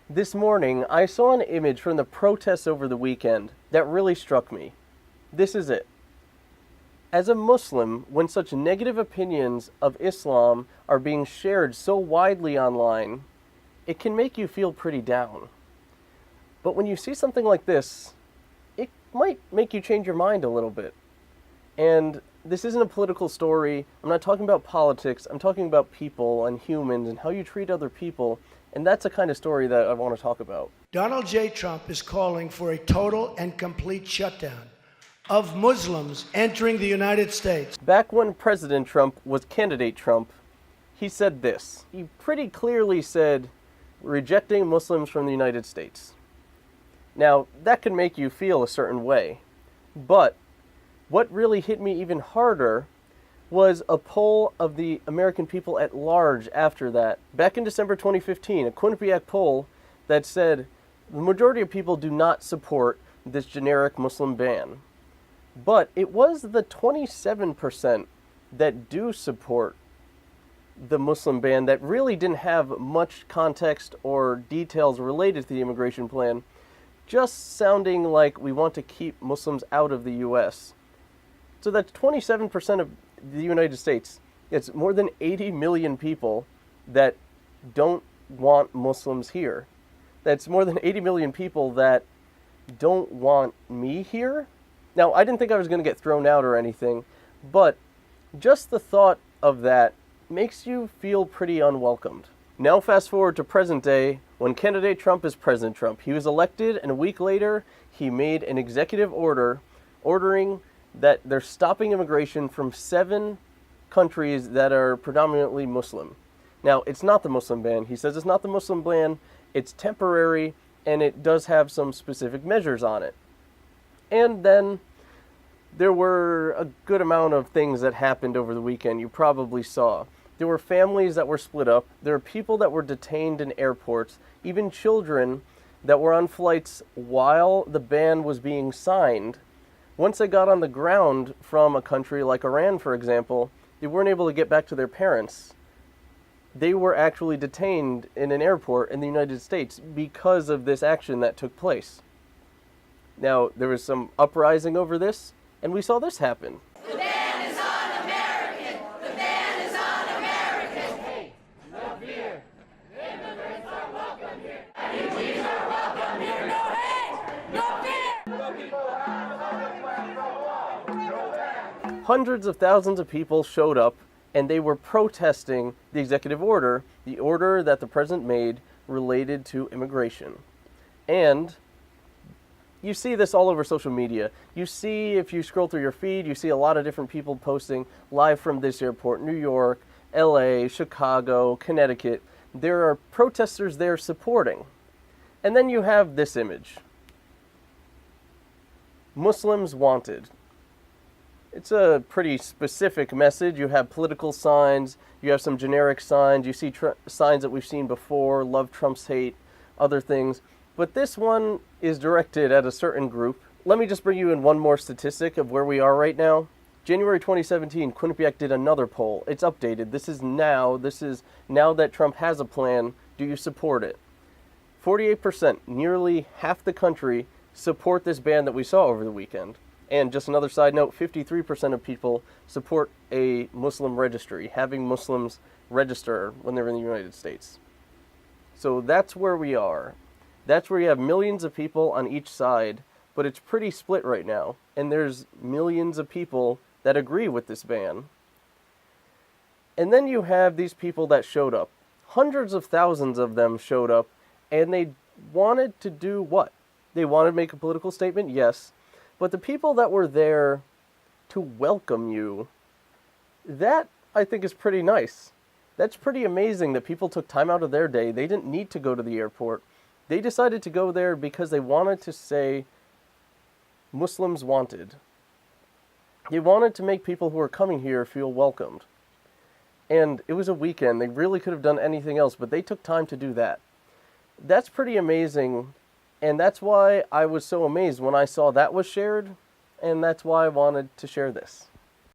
This morning, I saw an image from the protests over the weekend that really struck me. This is it. As a Muslim, when such negative opinions of Islam are being shared so widely online, it can make you feel pretty down. But when you see something like this, it might make you change your mind a little bit. And this isn't a political story. I'm not talking about politics. I'm talking about people and humans and how you treat other people. And that's the kind of story that I want to talk about. Donald J. Trump is calling for a total and complete shutdown of Muslims entering the United States. Back when President Trump was candidate Trump, he said this. He pretty clearly said, rejecting Muslims from the United States. Now, that can make you feel a certain way. But what really hit me even harder was a poll of the American people at large after that. Back in December 2015, a Quinnipiac poll that said the majority of people do not support this generic Muslim ban. But it was the 27% that do support the Muslim ban that really didn't have much context or details related to the immigration plan, just sounding like we want to keep Muslims out of the U.S. So that's 27% of the United States. It's more than 80 million people that don't want Muslims here. That's more than 80 million people that don't want me here. Now, I didn't think I was going to get thrown out or anything, but just the thought of that makes you feel pretty unwelcomed. Now fast forward to present day, when candidate Trump is President Trump. He was elected, and a week later, he made an executive order ordering that they're stopping immigration from 7 countries that are predominantly Muslim. Now, it's not the Muslim ban. He says it's not the Muslim ban, it's temporary, and it does have some specific measures on it. And then there were a good amount of things that happened over the weekend you probably saw. There were families that were split up. There were people that were detained in airports, even children that were on flights while the ban was being signed. Once they got on the ground from a country like Iran, for example, they weren't able to get back to their parents. They were actually detained in an airport in the United States because of this action that took place. Now, there was some uprising over this, and we saw this happen. The ban is un-American! The ban is un-American! Hate, no fear. Immigrants are welcome here. Refugees are welcome here. No hate, no fear. Hundreds of thousands of people showed up, and they were protesting the executive order, the order that the president made related to immigration. And you see this all over social media. You see, if you scroll through your feed, you see a lot of different people posting live from this airport, New York, LA, Chicago, Connecticut. There are protesters there supporting. And then you have this image. Muslims wanted. It's a pretty specific message. You have political signs, you have some generic signs, you see signs that we've seen before, love Trump's hate, other things. But this one is directed at a certain group. Let me just bring you in one more statistic of where we are right now. January 2017, Quinnipiac did another poll. It's updated. This is now that Trump has a plan. Do you support it? 48%, nearly half the country, support this ban that we saw over the weekend. And just another side note, 53% of people support a Muslim registry, having Muslims register when they're in the United States. So that's where we are. That's where you have millions of people on each side, but it's pretty split right now. And there's millions of people that agree with this ban. And then you have these people that showed up. Hundreds of thousands of them showed up, and they wanted to do what? They wanted to make a political statement, yes. But the people that were there to welcome you, that I think is pretty nice. That's pretty amazing that people took time out of their day. They didn't need to go to the airport. They decided to go there because they wanted to say Muslims wanted. They wanted to make people who are coming here feel welcomed. And it was a weekend. They really could have done anything else, but they took time to do that. That's pretty amazing, and that's why I was so amazed when I saw that was shared, and that's why I wanted to share this.